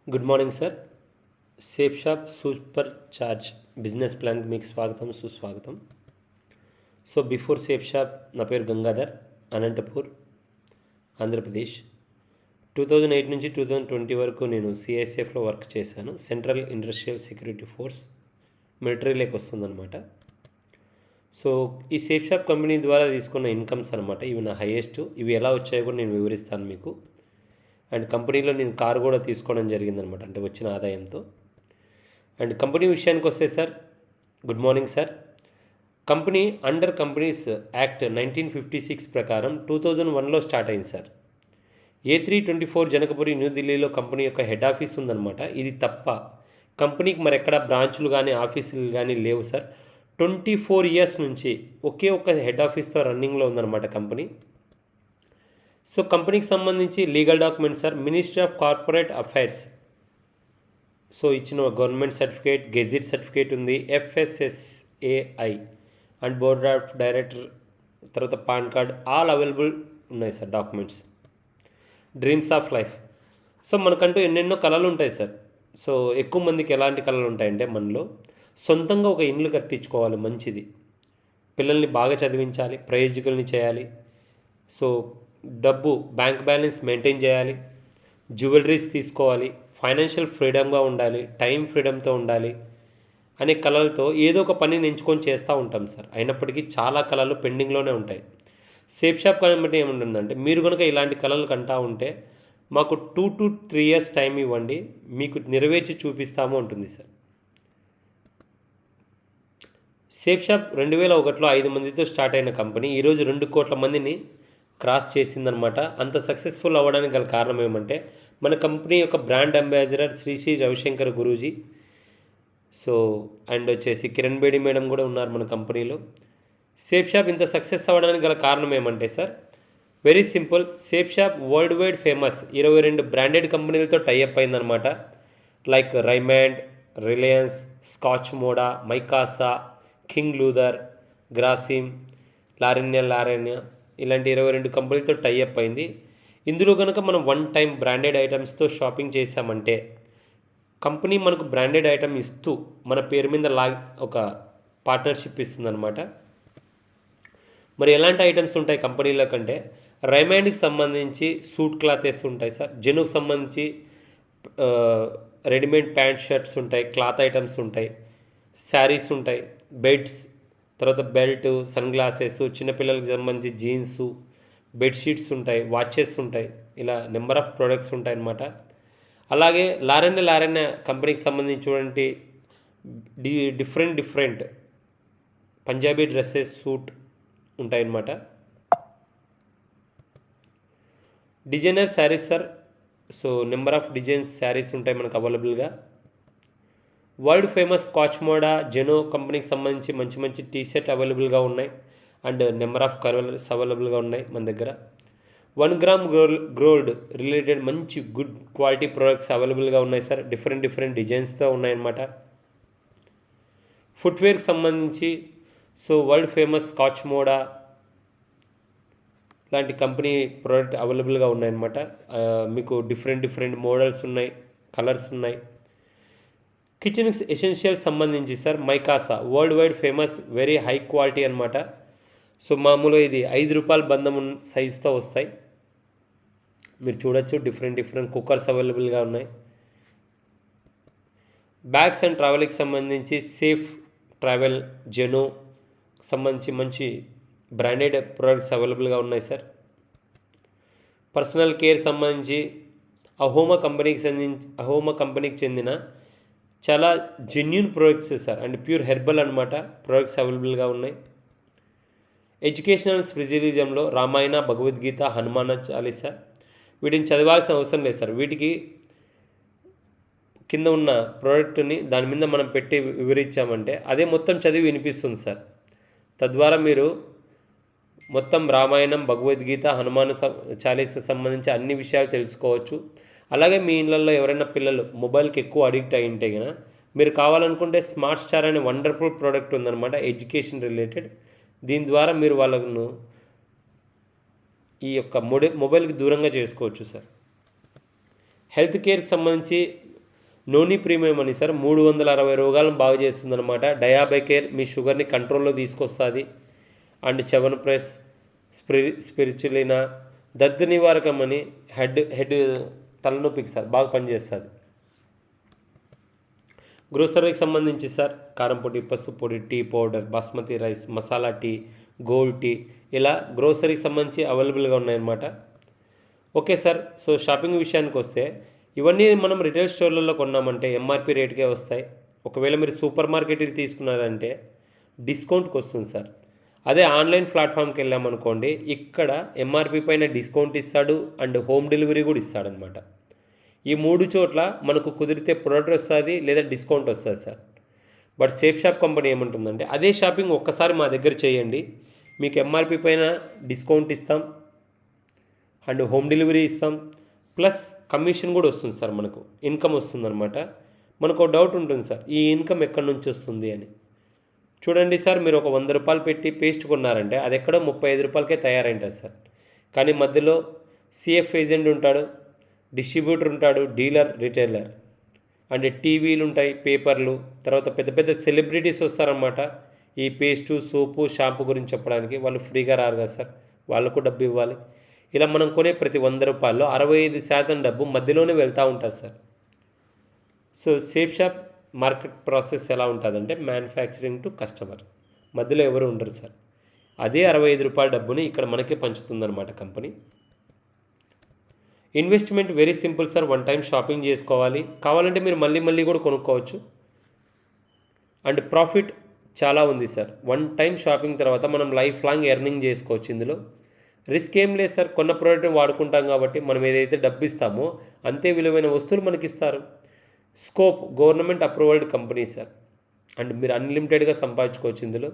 Good morning sir. Safe shop super charge business ప్లాన్కి మీకు స్వాగతం సుస్వాగతం. సో బిఫోర్ సేఫ్ షాప్ నా పేరు గంగాధర్, అనంతపూర్, ఆంధ్రప్రదేశ్. 2008 నుంచి 2020 వరకు నేను సిఐఎస్ఎఫ్లో వర్క్ చేశాను. సెంట్రల్ ఇండస్ట్రియల్ సెక్యూరిటీ ఫోర్స్, మిలిటరీలోకి వస్తుందన్నమాట. సో ఈ సేఫ్ షాప్ కంపెనీ ద్వారా తీసుకున్న ఇన్కమ్స్ అనమాట, ఇవి నా హైయెస్ట్. ఇవి ఎలా వచ్చాయో కూడా నేను వివరిస్తాను మీకు. అండ్ కంపెనీలో నేను కారు కూడా తీసుకోవడం జరిగిందనమాట, అంటే వచ్చిన ఆదాయంతో. అండ్ కంపెనీ విషయానికి వస్తే sir, good morning sir. Company under companies act 1956 ప్రకారం 2001లో స్టార్ట్ అయింది సార్. A324 జనకపురి, న్యూఢిల్లీలో కంపెనీ యొక్క హెడ్ ఆఫీస్ ఉందన్నమాట. ఇది తప్ప కంపెనీకి మరెక్కడ బ్రాంచులు కానీ ఆఫీసులు కానీ లేవు సార్. 24 ఇయర్స్ నుంచి ఒకే ఒక్క హెడ్ ఆఫీస్తో రన్నింగ్లో ఉందన్నమాట కంపెనీ. సో కంపెనీకి సంబంధించి legal documents sir, ministry of corporate affairs so ఇచ్చిన గవర్నమెంట్ సర్టిఫికేట్, గెజిట్ సర్టిఫికేట్ ఉంది, FSSAI and board of director, తర్వాత పాన్ కార్డ్, ఆల్ అవైలబుల్ ఉన్నాయి sir documents. Dreams of life. So మనకంటూ ఎన్నెన్నో కళలు ఉంటాయి సార్. సో ఎక్కువ మందికి ఎలాంటి కళలు ఉంటాయంటే, మనలో సొంతంగా ఒక ఇల్లు కట్టించుకోవాలి మంచిది, పిల్లల్ని బాగా చదివించాలి, ప్రయోజకుల్ని చేయాలి, సో డబ్బు బ్యాంక్ బ్యాలెన్స్ మెయింటైన్ చేయాలి, జ్యువెలరీస్ తీసుకోవాలి, ఫైనాన్షియల్ ఫ్రీడమ్గా ఉండాలి, టైం ఫ్రీడమ్తో ఉండాలి అనే కళలతో ఏదో ఒక పనిని ఎంచుకొని చేస్తూ ఉంటాం సార్. అయినప్పటికీ చాలా కళలు పెండింగ్లోనే ఉంటాయి. సేఫ్ షాప్ కాబట్టి ఏముంటుందంటే, మీరు కనుక ఇలాంటి కళలు కంటా ఉంటే మాకు 2 to 3 years టైం ఇవ్వండి, మీకు నెరవేర్చి చూపిస్తాము ఉంటుంది సార్. సేఫ్ షాప్ 2001లో 5 మందితో స్టార్ట్ అయిన కంపెనీ ఈరోజు 2 కోట్ల మందిని క్రాస్ చేసిందనమాట. అంత సక్సెస్ఫుల్ అవ్వడానికి గల కారణం ఏమంటే, మన కంపెనీ యొక్క brand ambassador Shri Shri Ravishankar Guruji, so and వచ్చేసి కిరణ్ బేడి మేడం కూడా ఉన్నారు మన కంపెనీలో. సేఫ్ షాప్ ఇంత సక్సెస్ అవ్వడానికి గల కారణం ఏమంటే sir, very simple. Safe shop world wide famous 22 branded కంపెనీలతో టైఅప్ అయిందనమాట. లైక్ రైమాండ్, రిలయన్స్, స్కాచ్ మోడా, మైకాసా, కింగ్ లూథర్, గ్రాసిమ్, లారెన్యా ఇలాంటి 22 కంపెనీలతో టైఅప్ అయింది. ఇందులో కనుక మనం వన్ టైం బ్రాండెడ్ ఐటమ్స్తో షాపింగ్ చేసామంటే, కంపెనీ మనకు బ్రాండెడ్ ఐటమ్ ఇస్తూ మన పేరు మీద ఒక పార్ట్నర్షిప్ ఇస్తుందన్నమాట. మరి ఎలాంటి ఐటమ్స్ ఉంటాయి కంపెనీలో కంటే, రైమాండ్కి సంబంధించి సూట్ క్లాతెస్ ఉంటాయి సార్, జెనుకు సంబంధించి రెడీమేడ్ ప్యాంట్ షర్ట్స్ ఉంటాయి, క్లాత్ ఐటమ్స్ ఉంటాయి, శారీస్ ఉంటాయి, బెడ్స్, తర్వాత బెల్ట్, సన్ గ్లాసెస్, చిన్నపిల్లలకి సంబంధించి జీన్సు, బెడ్షీట్స్ ఉంటాయి, వాచెస్ ఉంటాయి, ఇలా నెంబర్ ఆఫ్ ప్రోడక్ట్స్ ఉంటాయి అన్నమాట. అలాగే లారెన్య కంపెనీకి సంబంధించినటువంటి డిఫరెంట్ పంజాబీ డ్రెస్సెస్, సూట్ ఉంటాయన్నమాట. Designer saris sir, so number of designs saris ఉంటాయి మనకు అవైలబుల్గా. వరల్డ్ ఫేమస్ స్కాచ్ మోడా, జెనో కంపెనీకి సంబంధించి మంచి మంచి టీషర్ట్ అవైలబుల్గా ఉన్నాయి అండ్ నెంబర్ ఆఫ్ కలర్స్ అవైలబుల్గా ఉన్నాయి మన దగ్గర. 1 గ్రామ్ గోల్డ్ రిలేటెడ్ మంచి గుడ్ క్వాలిటీ ప్రోడక్ట్స్ అవైలబుల్గా ఉన్నాయి సార్, డిఫరెంట్ డిజైన్స్తో ఉన్నాయన్నమాట. ఫుట్వేర్కి సంబంధించి సో వరల్డ్ ఫేమస్ స్కాచ్ మోడా లాంటి కంపెనీ ప్రోడక్ట్ అవైలబుల్గా ఉన్నాయన్నమాట. మీకు డిఫరెంట్ మోడల్స్ ఉన్నాయి, కలర్స్ ఉన్నాయి. కిచెన్ ఎసెన్షియల్స్ సంబంధించి sir, మైకాసా world wide famous, very high quality అనమాట. సో మామూలుగా ఇది ₹5 బంధం సైజుతో వస్తాయి, మీరు చూడొచ్చు. డిఫరెంట్ కుక్కర్స్ అవైలబుల్గా ఉన్నాయి. బ్యాగ్స్ అండ్ ట్రావెల్కి సంబంధించి సేఫ్ ట్రావెల్, జెనో సంబంధించి మంచి బ్రాండెడ్ ప్రోడక్ట్స్ అవైలబుల్గా ఉన్నాయి సార్. పర్సనల్ కేర్ సంబంధించి అహోమా కంపెనీకి చెందిన చాలా genuine products sir, and pure herbal అనమాట ప్రోడక్ట్స్ అవైలబుల్గా ఉన్నాయి. ఎడ్యుకేషనల్ స్పిరిచువలిజంలో రామాయణ, భగవద్గీత, హనుమాన చాలీసా వీటిని చదవాల్సిన అవసరం లేదు సార్. వీటికి కింద ఉన్న ప్రోడక్ట్ని దాని మీద మనం పెట్టి వివరించామంటే అదే మొత్తం చదివి వినిపిస్తుంది సార్. తద్వారా మీరు మొత్తం రామాయణం, భగవద్గీత, హనుమాన చాలీసా సంబంధించి అన్ని విషయాలు తెలుసుకోవచ్చు. అలాగే మీ ఇళ్ళల్లో ఎవరైనా పిల్లలు మొబైల్కి ఎక్కువ అడిక్ట్ అయి ఉంటే కనుక, మీరు కావాలనుకుంటే స్మార్ట్ స్టార్ అనే వండర్ఫుల్ ప్రోడక్ట్ ఉందన్నమాట, ఎడ్యుకేషన్ రిలేటెడ్. దీని ద్వారా మీరు వాళ్ళను ఈ యొక్క మొబైల్కి దూరంగా చేసుకోవచ్చు సార్. హెల్త్ కేర్కి సంబంధించి నోని ప్రీమియం అని సార్ 360 రోగాలను బాగు చేస్తుందన్నమాట. డయాబెకేర్ మీ షుగర్ని కంట్రోల్లో తీసుకొస్తుంది. అండ్ చెవన్ప్రెస్, స్పిరిచులినా దద్దు నివారకం అని హెడ్ తలనొప్పికి సార్ బాగా పనిచేస్తుంది. గ్రోసరీకి సంబంధించి సార్ కారం పొడి, పసుపు పొడి, tea powder, basmati rice, masala tea, gold tea, ఇలా గ్రోసరీకి సంబంధించి అవైలబుల్గా ఉన్నాయన్నమాట. Okay sir. సో షాపింగ్ విషయానికి వస్తే ఇవన్నీ మనం రిటైల్ స్టోర్లలో కొన్నామంటే ఎంఆర్పి రేట్కే వస్తాయి. ఒకవేళ మీరు సూపర్ మార్కెట్కి తీసుకున్నారంటే డిస్కౌంట్కి వస్తుంది సార్. అదే ఆన్లైన్ ప్లాట్ఫామ్కి వెళ్ళామనుకోండి, ఇక్కడ ఎంఆర్పి పైన డిస్కౌంట్ ఇస్తాడు అండ్ హోమ్ డెలివరీ కూడా ఇస్తాడనమాట. ఈ 3 చోట్ల మనకు కుదిరితే ప్రొడక్ట్ వస్తుంది లేదా డిస్కౌంట్ వస్తుంది sir. But safe shop company ఏమంటుందంటే అదే షాపింగ్ ఒక్కసారి మా దగ్గర చేయండి, మీకు ఎంఆర్పి పైన డిస్కౌంట్ ఇస్తాం అండ్ హోమ్ డెలివరీ ఇస్తాం, ప్లస్ కమిషన్ కూడా వస్తుంది సార్, మనకు ఇన్కమ్ వస్తుందన్నమాట. మనకు ఒక డౌట్ ఉంటుంది సార్, ఈ ఇన్కమ్ ఎక్కడి నుంచి వస్తుంది అని. చూడండి సార్, మీరు ఒక 100 రూపాయలు పెట్టి పేస్ట్ కొన్నారంటే అది ఎక్కడో 35 రూపాయలకే తయారైంటుంది సార్. కానీ మధ్యలో సిఎఫ్ ఏజెంట్ ఉంటాడు, డిస్ట్రిబ్యూటర్ ఉంటాడు, డీలర్, రిటైలర్, అండ్ టీవీలు ఉంటాయి, పేపర్లు, తర్వాత పెద్ద పెద్ద సెలబ్రిటీస్ వస్తారన్నమాట ఈ పేస్టు, సోపు, షాంపూ గురించి చెప్పడానికి. వాళ్ళు ఫ్రీగా రారు కదా సార్, వాళ్ళకు డబ్బు ఇవ్వాలి. ఇలా మనం కొనే ప్రతి 100 రూపాయల్లో 65% డబ్బు మధ్యలోనే వెళ్తూ ఉంటుంది sir. So safe shop market process ఎలా ఉంటుందంటే మ్యానుఫ్యాక్చరింగ్ టు కస్టమర్, మధ్యలో ఎవరు ఉండరు సార్. అదే 65 రూపాయల డబ్బుని ఇక్కడ మనకే పంచుతుందన్నమాట company. Investment very simple sir, 1 time shopping చేసుకోవాలి, కావాలంటే మీరు మళ్ళీ మళ్ళీ కూడా కొనుక్కోవచ్చు. అండ్ ప్రాఫిట్ చాలా ఉంది సార్. 1 టైం షాపింగ్ తర్వాత మనం లైఫ్ లాంగ్ ఎర్నింగ్ చేసుకోవచ్చు. ఇందులో రిస్క్ ఏం లేదు సార్. కొన్న ప్రోడక్ట్ వాడుకుంటాం కాబట్టి మనం ఏదైతే డబ్బు ఇస్తామో అంతే విలువైన వస్తువులు మనకి ఇస్తారు. Scope government approved company sir. And మీరు అన్లిమిటెడ్గా సంపాదించుకోవచ్చు. ఇందులో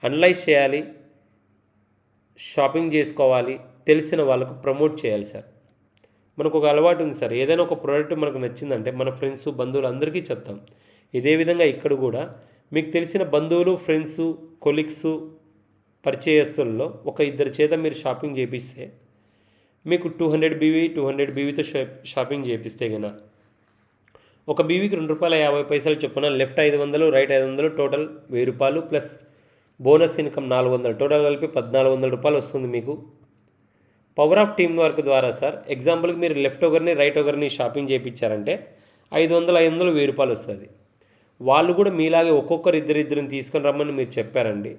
అనలైజ్ చేయాలి, షాపింగ్ చేసుకోవాలి, తెలిసిన వాళ్ళకు ప్రమోట్ చేయాలి సార్. మనకు ఒక అలవాటు ఉంది సార్, ఏదైనా ఒక ప్రోడక్ట్ మనకు నచ్చిందంటే మన ఫ్రెండ్స్, బంధువులు అందరికీ చెప్తాం. ఇదే విధంగా ఇక్కడ కూడా మీకు తెలిసిన బంధువులు, ఫ్రెండ్స్, కొలీగ్స్, పరిచయస్తుల్లో ఒక 2 చేత మీరు షాపింగ్ చేపిస్తే మీకు 200 బీవీ 200 బీవీతో షాపింగ్ చేపిస్తే కన్నా ఒక బీవీకి ₹2.50 చొప్పున లెఫ్ట్ 500, రైట్ 500, టోటల్ 1000 రూపాయలు ప్లస్ బోనస్ ఇన్కమ్ 400, టోటల్ కలిపి 1400 రూపాయలు వస్తుంది మీకు. పవర్ ఆఫ్ టీమ్ వర్క్ ద్వారా సార్, ఎగ్జాంపుల్కి మీరు లెఫ్ట్ ఒకరిని రైట్ ఒకరిని షాపింగ్ చేయించారంటే 500, 500, 1000 రూపాయలు వస్తుంది. వాళ్ళు కూడా మీలాగే ఒక్కొక్కరు ఇద్దరిని తీసుకొని రమ్మని మీరు చెప్పారండి,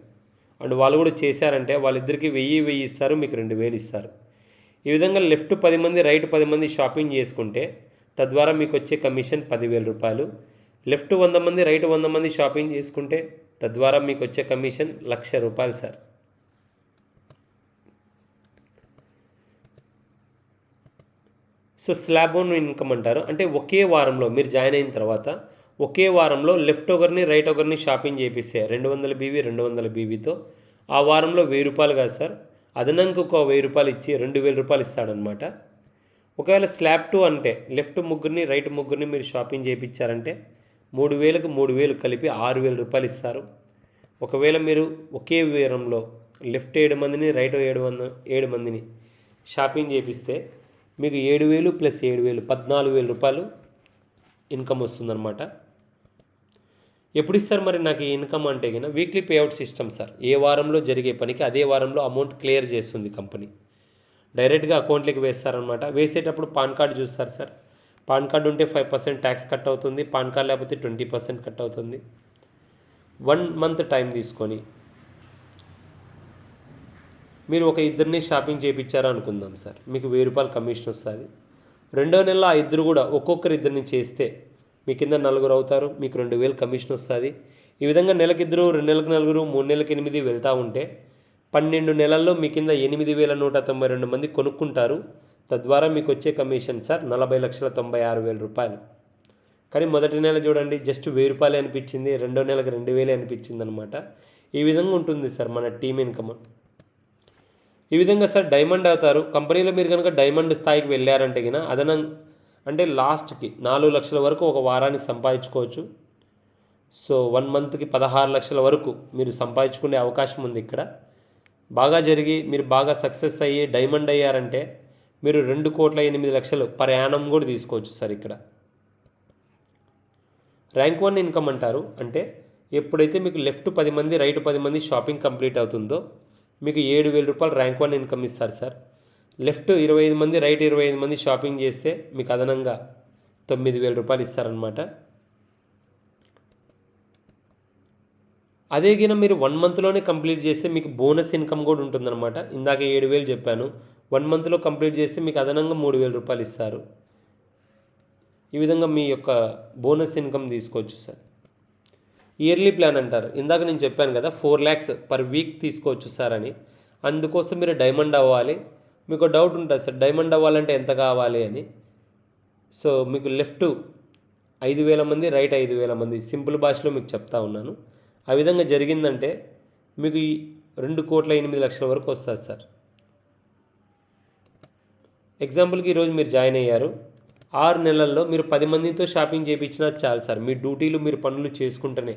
అండ్ వాళ్ళు కూడా చేశారంటే వాళ్ళిద్దరికి 1000 ఇస్తారు, మీకు 2000 ఇస్తారు. ఈ విధంగా లెఫ్ట్ 10 మంది, రైట్ 10 మంది షాపింగ్ చేసుకుంటే తద్వారా మీకు వచ్చే కమిషన్ 10,000 రూపాయలు. లెఫ్ట్ 100 మంది, రైట్ 100 మంది షాపింగ్ చేసుకుంటే తద్వారా మీకు వచ్చే కమిషన్ 1,00,000 రూపాయలు sir. So slab own income అంటారు. అంటే ఒకే వారంలో మీరు జాయిన్ అయిన తర్వాత ఒకే వారంలో లెఫ్ట్ ఒకరిని, రైట్ ఒకరిని షాపింగ్ చేపిస్తే 200 బీవీ 200 బీవీతో ఆ వారంలో 1000 రూపాయలు కాదు సార్, అదనంగా ఒక 1000 రూపాయలు ఇచ్చి 2000 రూపాయలు ఇస్తాడనమాట. ఒకవేళ స్లాబ్ 2 అంటే లెఫ్ట్ ముగ్గురిని, రైట్ ముగ్గురిని మీరు షాపింగ్ చేయించారంటే 3000కు 3000 కలిపి 6000 రూపాయలు ఇస్తారు. ఒకవేళ మీరు ఒకే వారంలో లెఫ్ట్ 7 మందిని, రైట్ 7 మందిని షాపింగ్ చేపిస్తే మీకు 7000 ప్లస్ 7000 14,000 రూపాయలు ఇన్కమ్ వస్తుందన్నమాట. ఎప్పుడు ఇస్తారు మరి నాకు ఈ ఇన్కమ్ అంటే కన్నా వీక్లీ పేఅవుట్ సిస్టమ్ సార్. ఏ వారంలో జరిగే పనికి అదే వారంలో అమౌంట్ క్లియర్ చేస్తుంది కంపెనీ. డైరెక్ట్గా అకౌంట్లోకి వేస్తారనమాట. వేసేటప్పుడు పాన్ కార్డు చూస్తారు సార్. పాన్ కార్డు ఉంటే 5% ట్యాక్స్ కట్ అవుతుంది, పాన్ కార్డు లేకపోతే 20% కట్ అవుతుంది. 1 మంత్ టైం తీసుకొని మీరు ఒక ఇద్దరిని షాపింగ్ చేయించారా అనుకుందాం సార్, మీకు 1000 రూపాయలు కమిషన్ వస్తుంది. 2వ నెలలో ఆ ఇద్దరు కూడా ఒక్కొక్కరు ఇద్దరిని చేస్తే మీ కింద 4 అవుతారు, మీకు 2000 కమిషన్ వస్తుంది. ఈ విధంగా నెలకి 2, 2 నెలలకు 4, 3 నెలలకు 8 వెళ్తూ ఉంటే 12 నెలల్లో మీ కింద 8,192 మంది కొనుక్కుంటారు. తద్వారా మీకు వచ్చే కమిషన్ సార్ 40,96,000 రూపాయలు. కానీ మొదటి నెల చూడండి జస్ట్ 1000 రూపాయలు అనిపించింది, 2వ నెలకు 2000 అనిపించింది అనమాట. ఈ విధంగా ఉంటుంది సార్ మన టీమ్ ఇన్కమ్. ఈ విధంగా సార్ డైమండ్ అవుతారు. కంపెనీలో మీరు కనుక డైమండ్ స్థాయికి వెళ్ళారంటే కన్నా అంటే లాస్ట్కి 4 లక్షల వరకు ఒక వారానికి సంపాదించుకోవచ్చు. సో 1 మంత్కి 16 లక్షల వరకు మీరు సంపాదించుకునే అవకాశం ఉంది. ఇక్కడ బాగా జరిగి మీరు బాగా సక్సెస్ అయ్యి డైమండ్ అయ్యారంటే మీరు 2,08,00,000 పర్ యానం కూడా తీసుకోవచ్చు సార్. ఇక్కడ ర్యాంక్ 1 ఇన్కమ్ అంటారు అంటే ఎప్పుడైతే మీకు లెఫ్ట్ 10 మంది రైట్ 10 మంది షాపింగ్ కంప్లీట్ అవుతుందో మీకు 7,000 రూపాయలు ర్యాంక్ 1 ఇన్కమ్ ఇస్తారు సార్. లెఫ్ట్ 25 మంది రైట్ 25 మంది షాపింగ్ చేస్తే మీకు అదనంగా 9,000 రూపాయలు ఇస్తారనమాట. అదే గిన మీరు 1 మంత్లోనే కంప్లీట్ చేస్తే మీకు బోనస్ ఇన్కమ్ కూడా ఉంటుందన్నమాట. ఇందాక 7,000 చెప్పాను, 1 మంత్లో కంప్లీట్ చేస్తే మీకు అదనంగా 3,000 రూపాయలు ఇస్తారు. ఈ విధంగా మీ యొక్క బోనస్ ఇన్కమ్ తీసుకోవచ్చు సార్. ఇయర్లీ ప్లాన్ అంటారు, ఇందాక నేను చెప్పాను కదా 4 lakhs పర్ వీక్ తీసుకోవచ్చు సార్ అని. అందుకోసం మీరు డైమండ్ అవ్వాలి. మీకు డౌట్ ఉంటుంది సార్, డైమండ్ అవ్వాలంటే ఎంత కావాలి అని. సో మీకు లెఫ్ట్ 5,000 మంది రైట్ 5,000 మంది సింపుల్ భాషలో మీకు చెప్తా ఉన్నాను. ఆ విధంగా జరిగిందంటే మీకు 2,08,00,000 వరకు వస్తుంది సార్. ఎగ్జాంపుల్కి ఈరోజు మీరు జాయిన్ అయ్యారు, 6 నెలల్లో మీరు 10 మందితో షాపింగ్ చేయించినా చాలు సార్. మీ డ్యూటీలు మీరు పనులు చేసుకుంటేనే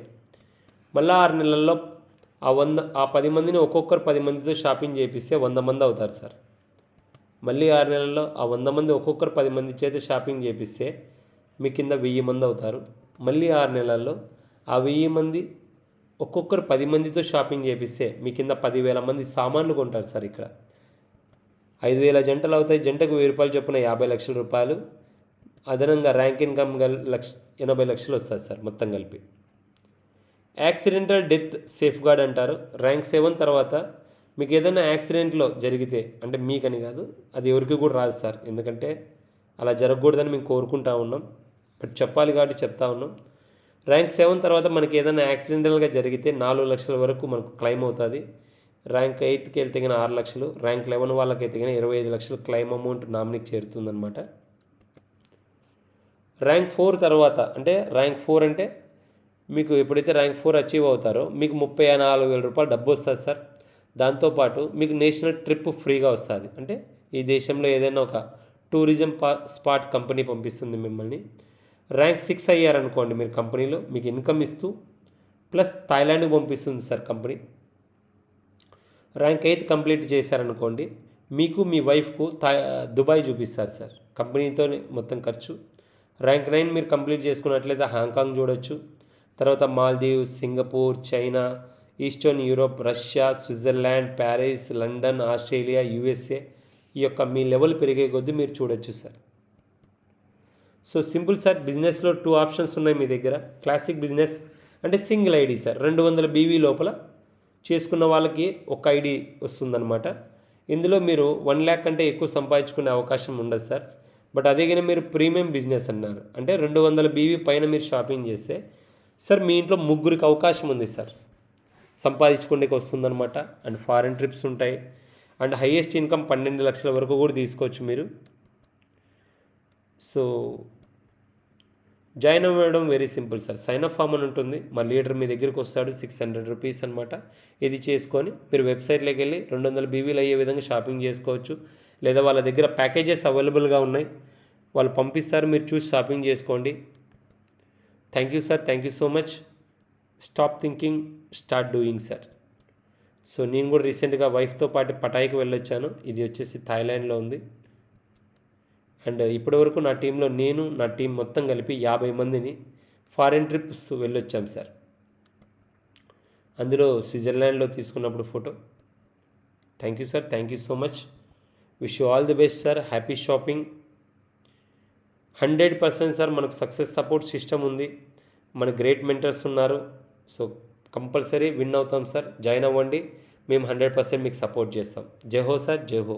మళ్ళీ 6 నెలల్లో ఆ 10 మందిని ఒక్కొక్కరు 10 మందితో షాపింగ్ చేపిస్తే 100 మంది అవుతారు సార్. మళ్ళీ 6 నెలల్లో ఆ 100 మంది ఒక్కొక్కరు 10 మంది చేత షాపింగ్ చేపిస్తే మీ కింద 1000 మంది అవుతారు. మళ్ళీ 6 నెలల్లో ఆ 1000 మంది ఒక్కొక్కరు 10 మందితో షాపింగ్ చేపిస్తే మీ కింద 10,000 మంది సామాన్లు కొంటారు సార్. ఇక్కడ 5,000 జంటలు అవుతాయి, జంటకు 1,000 రూపాయలు చొప్పున 50 లక్షల రూపాయలు అదనంగా ర్యాంక్ ఇన్కమ్ 80 లక్షలు వస్తుంది సార్ మొత్తం కలిపి. యాక్సిడెంటల్ డెత్ సేఫ్ గార్డ్ అంటారు. ర్యాంక్ 7 తర్వాత మీకు ఏదైనా యాక్సిడెంట్లో జరిగితే, అంటే మీకని కాదు, అది ఎవరికి కూడా రాదు సార్, ఎందుకంటే అలా జరగకూడదని మేము కోరుకుంటా ఉన్నాం, బట్ చెప్పాలి కాబట్టి చెప్తా ఉన్నాం. ర్యాంక్ 7 తర్వాత మనకి ఏదైనా యాక్సిడెంటల్గా జరిగితే 4 లక్షల వరకు మనకు క్లెయిమ్ అవుతుంది. ర్యాంక్ 8కి వెళ్తే 6 లక్షలు, ర్యాంక్ 11 వాళ్ళకి అయితే 25 లక్షలు క్లెయిమ్ అమౌంట్ నామినీకి చేరుతుందన్నమాట. ర్యాంక్ 4 తర్వాత అంటే ర్యాంక్ 4 అంటే మీకు ఎప్పుడైతే ర్యాంక్ 4 అచీవ్ అవుతారో మీకు 34,000 రూపాయలు డబ్బు వస్తుంది సార్. దాంతోపాటు మీకు నేషనల్ ట్రిప్ ఫ్రీగా వస్తుంది. అంటే ఈ దేశంలో ఏదైనా ఒక టూరిజం స్పాట్ కంపెనీ పంపిస్తుంది మిమ్మల్ని. ర్యాంక్ 6 అయ్యారనుకోండి మీరు కంపెనీలో, మీకు ఇన్కమ్ ఇస్తూ ప్లస్ థాయిలాండ్కి పంపిస్తుంది సార్ కంపెనీ. ర్యాంక్ 8 కంప్లీట్ చేశారనుకోండి మీకు మీ వైఫ్కు దుబాయ్ చూపిస్తారు సార్, కంపెనీతోనే మొత్తం ఖర్చు. ర్యాంక్ 9 మీరు కంప్లీట్ చేసుకున్నట్లయితే హాంకాంగ్ చూడొచ్చు. తర్వాత Maldives, Singapore, China, eastern Europe, Russia, Switzerland, Paris, London, Australia, USA. ఈ యొక్క మీ లెవెల్ పెరిగే కొద్దీ మీరు చూడొచ్చు సార్. So simple sir. బిజినెస్లో 2 ఆప్షన్స్ ఉన్నాయి మీ దగ్గర. క్లాసిక్ బిజినెస్ అంటే సింగిల్ ఐడి సార్, 200 BV లోపల చేసుకున్న వాళ్ళకి ఒక ఐడి వస్తుందన్నమాట. ఇందులో మీరు 1 lakh కంటే ఎక్కువ సంపాదించుకునే అవకాశం ఉండదు సార్. బట్ అదే కానీ మీరు ప్రీమియం బిజినెస్ అన్నారు అంటే 200 BV పైన మీరు షాపింగ్ చేస్తే సార్ మీ ఇంట్లో 3 అవకాశం ఉంది సార్, సంపాదించుకోండికి వస్తుందన్నమాట. అండ్ ఫారెన్ ట్రిప్స్ ఉంటాయి. అండ్ హైయెస్ట్ ఇన్కమ్ 12 లక్షల వరకు కూడా తీసుకోవచ్చు మీరు. సో జాయిన్ అవ్వడం very simple sir. Sign up form అని ఉంటుంది, మా లీడర్ మీ దగ్గరికి వస్తాడు, 600 రూపీస్ అనమాట. ఇది చేసుకొని మీరు వెబ్సైట్లోకి వెళ్ళి 200 BVలు అయ్యే విధంగా షాపింగ్ చేసుకోవచ్చు. లేదా వాళ్ళ దగ్గర ప్యాకేజెస్ అవైలబుల్గా ఉన్నాయి, వాళ్ళు పంపిస్తారు, మీరు చూసి షాపింగ్ చేసుకోండి. Thank you sir, thank you so much. Stop thinking, start doing sir. So నేను కూడా రీసెంట్గా వైఫ్తో పాటు పటాయికి వెళ్ళొచ్చాను. ఇది వచ్చేసి థాయిలాండ్లో ఉంది. అండ్ ఇప్పటివరకు నా టీంలో నేను నా టీం మొత్తం కలిపి 50 మందిని ఫారెన్ ట్రిప్స్ వెళ్ళొచ్చాం సార్. అందులో స్విట్జర్లాండ్లో తీసుకున్నప్పుడు photo. Thank you sir, thank you so much. Wish you all the best sir. Happy shopping. 100% sir మనకు సక్సెస్ సపోర్ట్ సిస్టమ్ ఉంది, మన గ్రేట్ మెంటర్స్ ఉన్నారు. సో కంపల్సరీ విన్ అవుతాం సార్. జాయిన్ అవ్వండి, మేము 100% మీకు సపోర్ట్ చేస్తాం. జై హో సార్, జై హో.